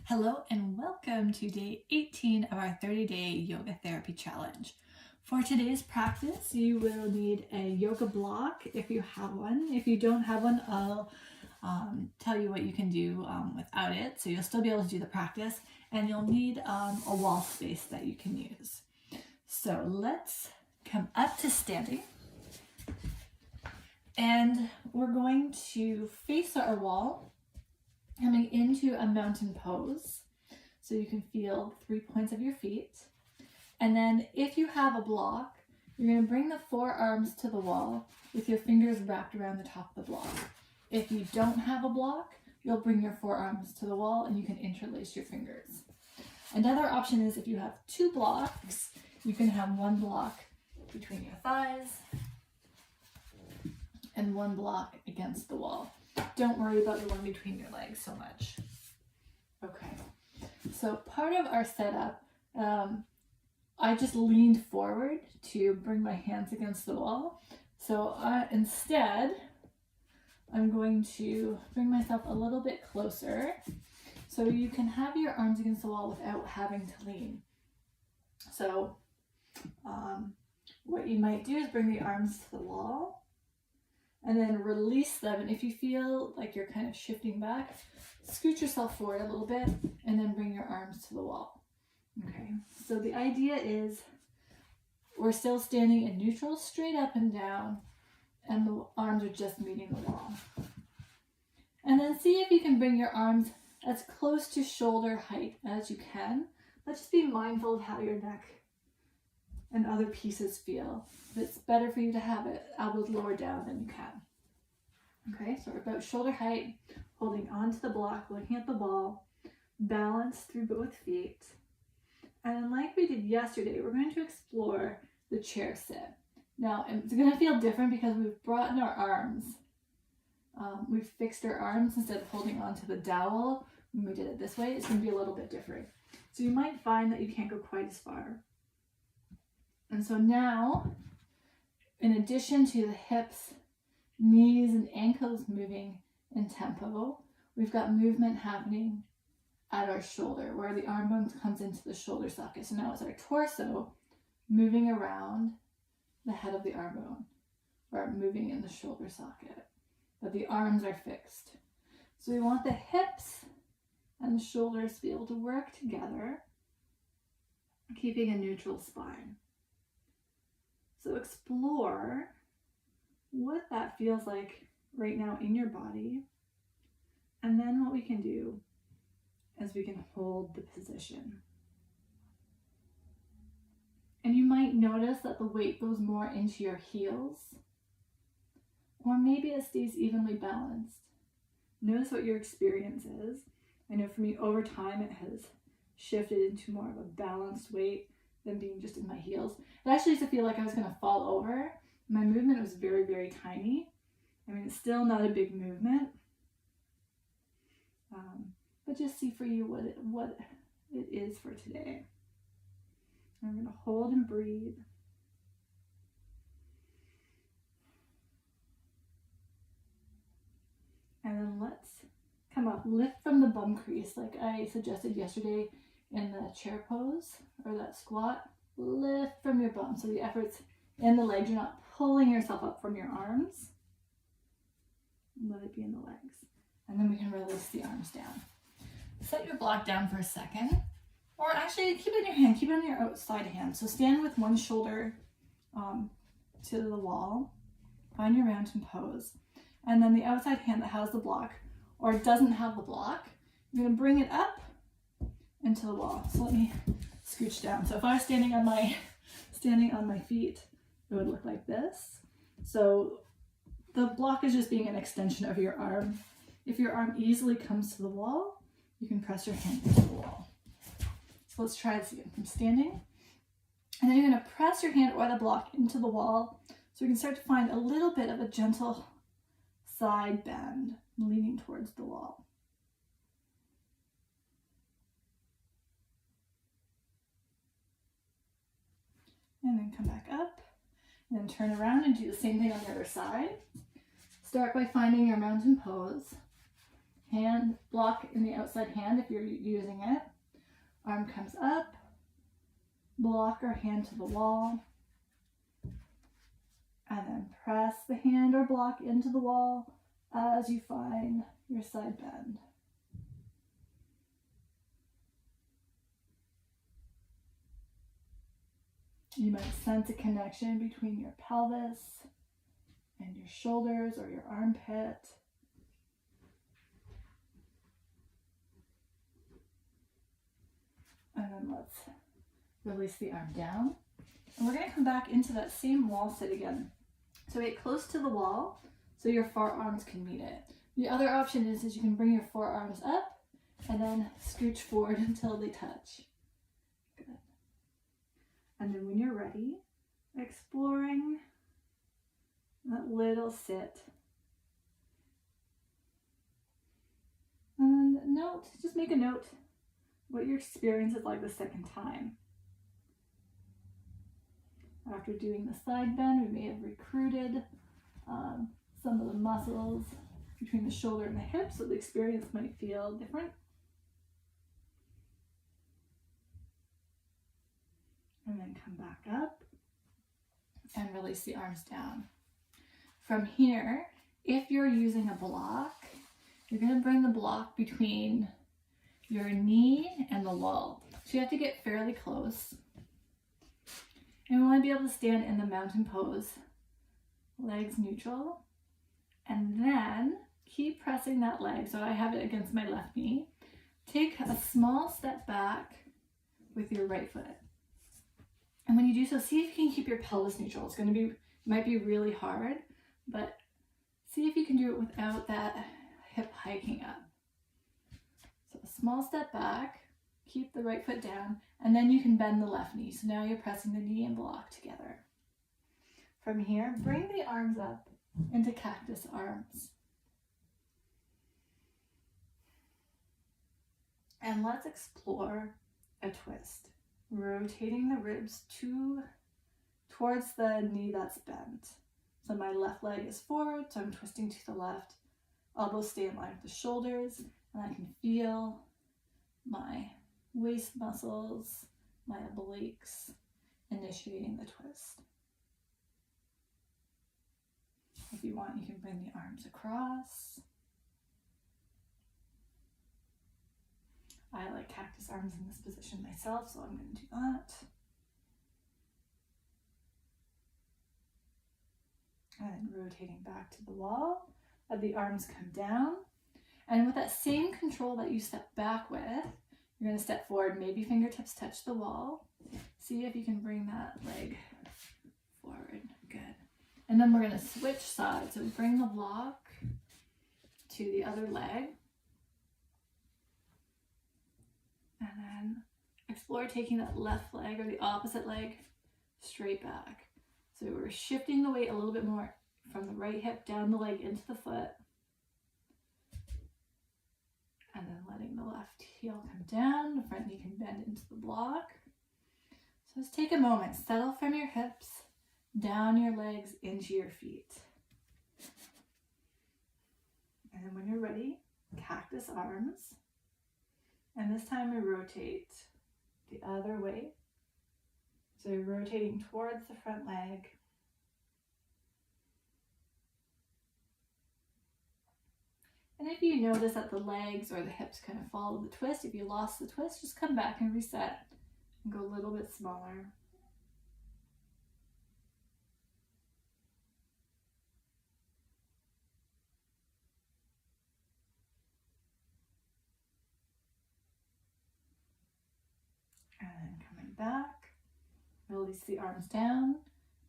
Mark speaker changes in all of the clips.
Speaker 1: Hello and welcome to day 18 of our 30-day yoga therapy challenge. For today's practice, you will need a yoga block if you have one. If you don't have one, I'll tell you what you can do without it. So you'll still be able to do the practice, and you'll need a wall space that you can use. So let's come up to standing. And we're going to face our wall, coming into a mountain pose. So you can feel 3 points of your feet. And then if you have a block, you're going to bring the forearms to the wall with your fingers wrapped around the top of the block. If you don't have a block, you'll bring your forearms to the wall and you can interlace your fingers. Another option is if you have two blocks, you can have one block between your thighs and one block against the wall. Don't worry about the one between your legs so much. Okay, so part of our setup, I just leaned forward to bring my hands against the wall. So instead, I'm going to bring myself a little bit closer so you can have your arms against the wall without having to lean. So what you might do is bring the arms to the wall and then release them. And if you feel like you're kind of shifting back, scoot yourself forward a little bit and then bring your arms to the wall. Okay, so the idea is we're still standing in neutral, straight up and down, and the arms are just meeting the wall. And then see if you can bring your arms as close to shoulder height as you can. But just be mindful of how your neck and other pieces feel. If it's better for you to have it elbows lower down, then you can. Okay, so we're about shoulder height, holding onto the block, looking at the ball, balance through both feet. And like we did yesterday, we're going to explore the chair sit. Now, it's going to feel different because we've brought in our arms. We've fixed our arms instead of holding onto the dowel. When we did it this way, it's going to be a little bit different. So you might find that you can't go quite as far. And so now, in addition to the hips, knees, and ankles moving in tempo, we've got movement happening at our shoulder, where the arm bone comes into the shoulder socket. So now it's our torso moving around the head of the arm bone, or moving in the shoulder socket, but the arms are fixed. So we want the hips and the shoulders to be able to work together, keeping a neutral spine. So explore what that feels like right now in your body, and then what we can do is we can hold the position. And you might notice that the weight goes more into your heels, or maybe it stays evenly balanced. Notice what your experience is. I know for me, over time, it has shifted into more of a balanced weight than being just in my heels. It actually used to feel like I was going to fall over. My movement was very, very tiny. I mean, it's still not a big movement, but just see for you what it is for today. I'm going to hold and breathe. And then let's come up, lift from the bum crease like I suggested yesterday in the chair pose or that squat. Lift from your bum. So the effort's in the legs. You're not pulling yourself up from your arms. Let it be in the legs. And then we can release the arms down. Set your block down for a second. Or actually, keep it in your hand. Keep it on your outside hand. So stand with one shoulder to the wall. Find your mountain pose. And then the outside hand that has the block or doesn't have the block, you're going to bring it up into the wall. So let me scooch down. So if I was standing on my feet, it would look like this. So the block is just being an extension of your arm. If your arm easily comes to the wall, you can press your hand into the wall. So let's try this again. I'm standing, and then you're going to press your hand or the block into the wall so you can start to find a little bit of a gentle side bend, leaning towards the wall. And then come back up, and then turn around and do the same thing on the other side. Start by finding your mountain pose. Hand block in the outside hand if you're using it. Arm comes up, block or hand to the wall, and then press the hand or block into the wall as you find your side bend. You might sense a connection between your pelvis and your shoulders or your armpit. And then let's release the arm down. And we're going to come back into that same wall sit again. So get close to the wall so your forearms can meet it. The other option is you can bring your forearms up and then scooch forward until they touch. Good. And then when you're ready, exploring that little sit. And just make a note what your experience is like the second time. After doing the side bend, we may have recruited some of the muscles between the shoulder and the hip, so the experience might feel different. And then come back up and release the arms down. From here, if you're using a block, you're going to bring the block between your knee and the wall. So you have to get fairly close. And we want to be able to stand in the mountain pose, legs neutral, and then keep pressing that leg. So I have it against my left knee. Take a small step back with your right foot. And when you do so, see if you can keep your pelvis neutral. It's going to be, might be really hard, but see if you can do it without that hip hiking up. So a small step back, keep the right foot down, and then you can bend the left knee. So now you're pressing the knee and block together. From here, bring the arms up into cactus arms. And let's explore a twist. Rotating the ribs towards the knee that's bent. So my left leg is forward, so I'm twisting to the left. Elbows stay in line with the shoulders, and I can feel my waist muscles, my obliques initiating the twist. If you want, you can bring the arms across. I like cactus arms in this position myself, so I'm going to do that. And rotating back to the wall, let the arms come down. And with that same control that you step back with, you're going to step forward, maybe fingertips touch the wall. See if you can bring that leg forward. Good. And then we're going to switch sides. So we bring the block to the other leg. And then explore taking that left leg or the opposite leg straight back. So we're shifting the weight a little bit more from the right hip down the leg into the foot. And then letting the left heel come down, the front knee can bend into the block. So just take a moment, settle from your hips, down your legs, into your feet. And then when you're ready, cactus arms. And this time we rotate the other way. So you're rotating towards the front leg. And if you notice that the legs or the hips kind of follow the twist, if you lost the twist, just come back and reset and go a little bit smaller. And then coming back, release the arms down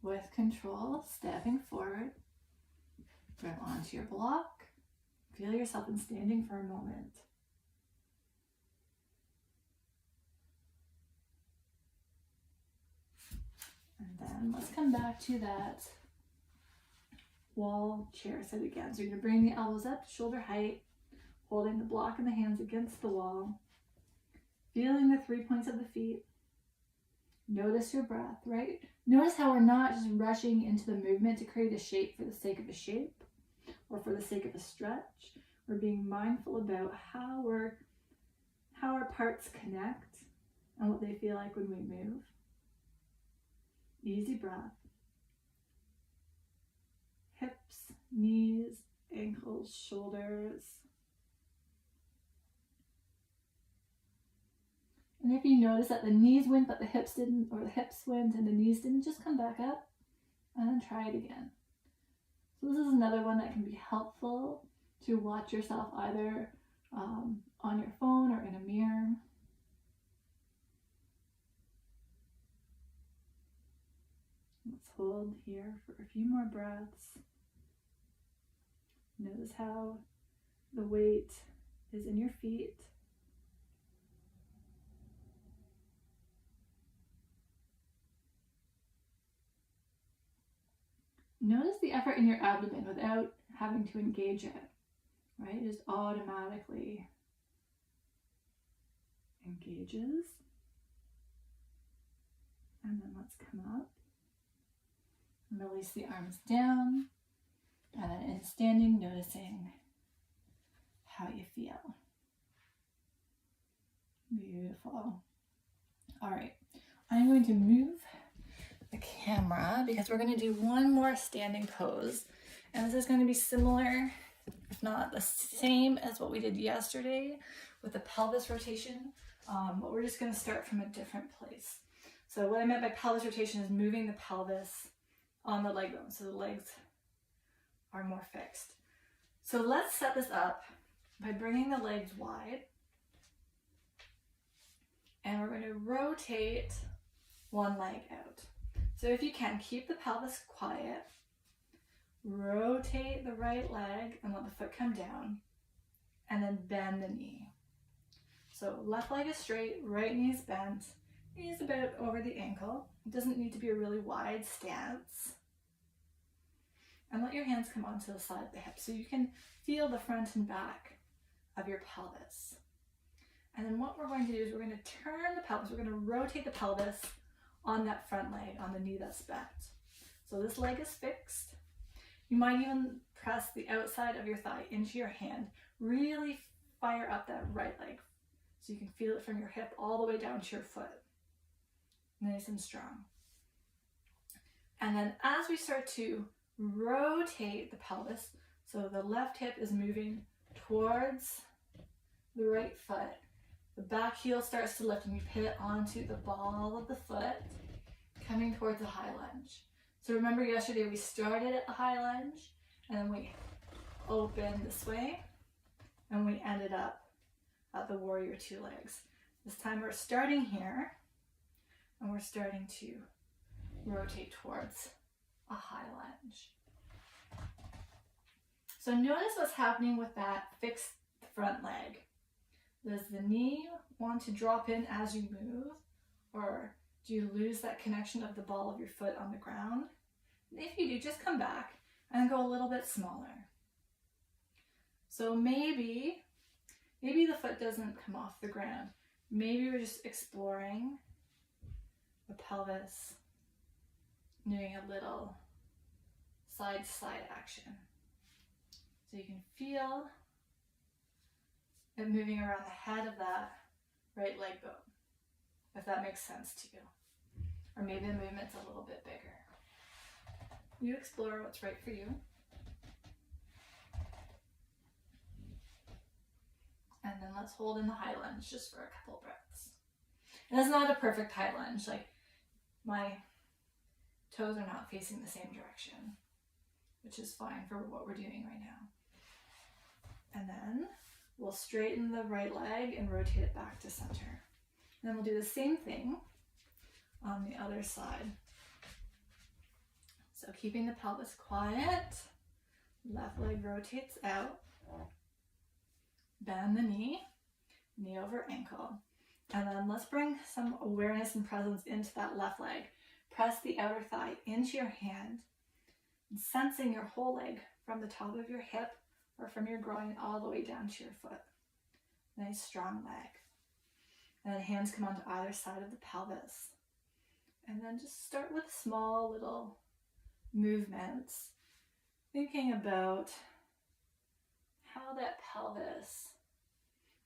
Speaker 1: with control, stepping forward, grab onto your block. Feel yourself in standing for a moment. And then let's come back to that wall chair sit again. So you're going to bring the elbows up to shoulder height, holding the block in the hands against the wall, feeling the 3 points of the feet. Notice your breath, right? Notice how we're not just rushing into the movement to create a shape for the sake of a shape or for the sake of a stretch. We're being mindful about how our parts connect and what they feel like when we move. Easy breath. Hips, knees, ankles, shoulders. And if you notice that the knees went but the hips didn't, or the hips went and the knees didn't, just come back up and then try it again. So this is another one that can be helpful to watch yourself either on your phone or in a mirror. Let's hold here for a few more breaths. Notice how the weight is in your feet. Notice the effort in your abdomen without having to engage it, right? It just automatically engages. And then let's come up and release the arms down. And then in standing, noticing how you feel. Beautiful. All right, I'm going to move the camera because we're going to do one more standing pose. And this is going to be similar, if not the same as what we did yesterday with the pelvis rotation, but we're just going to start from a different place. So what I meant by pelvis rotation is moving the pelvis on the leg bone, so the legs are more fixed. So let's set this up by bringing the legs wide, and we're going to rotate one leg out. So if you can, keep the pelvis quiet, rotate the right leg and let the foot come down, and then bend the knee. So left leg is straight, right knee is bent, knees about over the ankle. It doesn't need to be a really wide stance. And let your hands come onto the side of the hip so you can feel the front and back of your pelvis. And then what we're going to do is we're going to turn the pelvis, we're going to rotate the pelvis on that front leg, on the knee that's bent. So this leg is fixed. You might even press the outside of your thigh into your hand. Really fire up that right leg so you can feel it from your hip all the way down to your foot. Nice and strong. And then as we start to rotate the pelvis, so the left hip is moving towards the right foot, the back heel starts to lift and we pivot onto the ball of the foot, coming towards a high lunge. So remember yesterday we started at the high lunge and then we opened this way and we ended up at the warrior two legs. This time we're starting here and we're starting to rotate towards a high lunge. So notice what's happening with that fixed front leg. Does the knee want to drop in as you move, or do you lose that connection of the ball of your foot on the ground? And if you do, just come back and go a little bit smaller. So maybe the foot doesn't come off the ground. Maybe we're just exploring the pelvis, doing a little side-to-side action. So you can feel it moving around the head of that right leg bone, if that makes sense to you. Or maybe the movement's a little bit bigger. You explore what's right for you. And then let's hold in the high lunge just for a couple breaths. And it's not a perfect high lunge, like my toes are not facing the same direction, which is fine for what we're doing right now. And then we'll straighten the right leg and rotate it back to center. And then we'll do the same thing on the other side. So keeping the pelvis quiet, left leg rotates out, bend the knee, knee over ankle. And then let's bring some awareness and presence into that left leg. Press the outer thigh into your hand, and sensing your whole leg from the top of your hip or from your groin all the way down to your foot. Nice strong leg. And then hands come onto either side of the pelvis. And then just start with small little movements, thinking about how that pelvis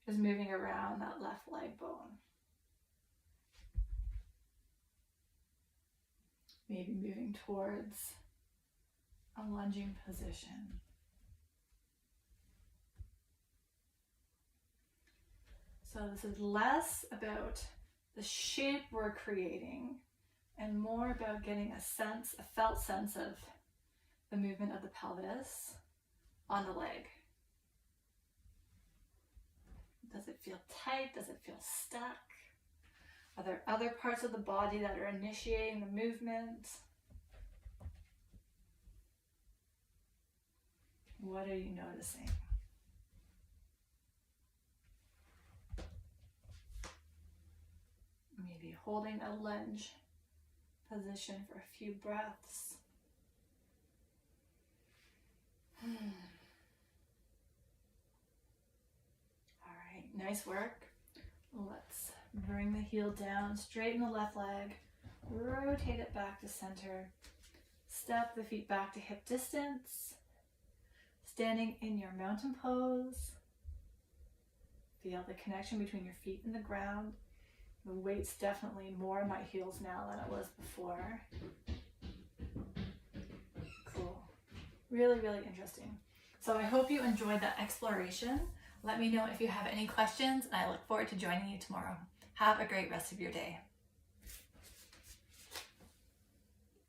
Speaker 1: is moving around that left leg bone. Maybe moving towards a lunging position. So this is less about the shape we're creating and more about getting a felt sense of the movement of the pelvis on the leg. Does it feel tight? Does it feel stuck? Are there other parts of the body that are initiating the movement? What are you noticing? Maybe holding a lunge position for a few breaths. All right, nice work. Let's bring the heel down, straighten the left leg, rotate it back to center, step the feet back to hip distance, standing in your mountain pose. Feel the connection between your feet and the ground. The weight's definitely more in my heels now than it was before. Cool. Really, really interesting. So I hope you enjoyed that exploration. Let me know if you have any questions, and I look forward to joining you tomorrow. Have a great rest of your day.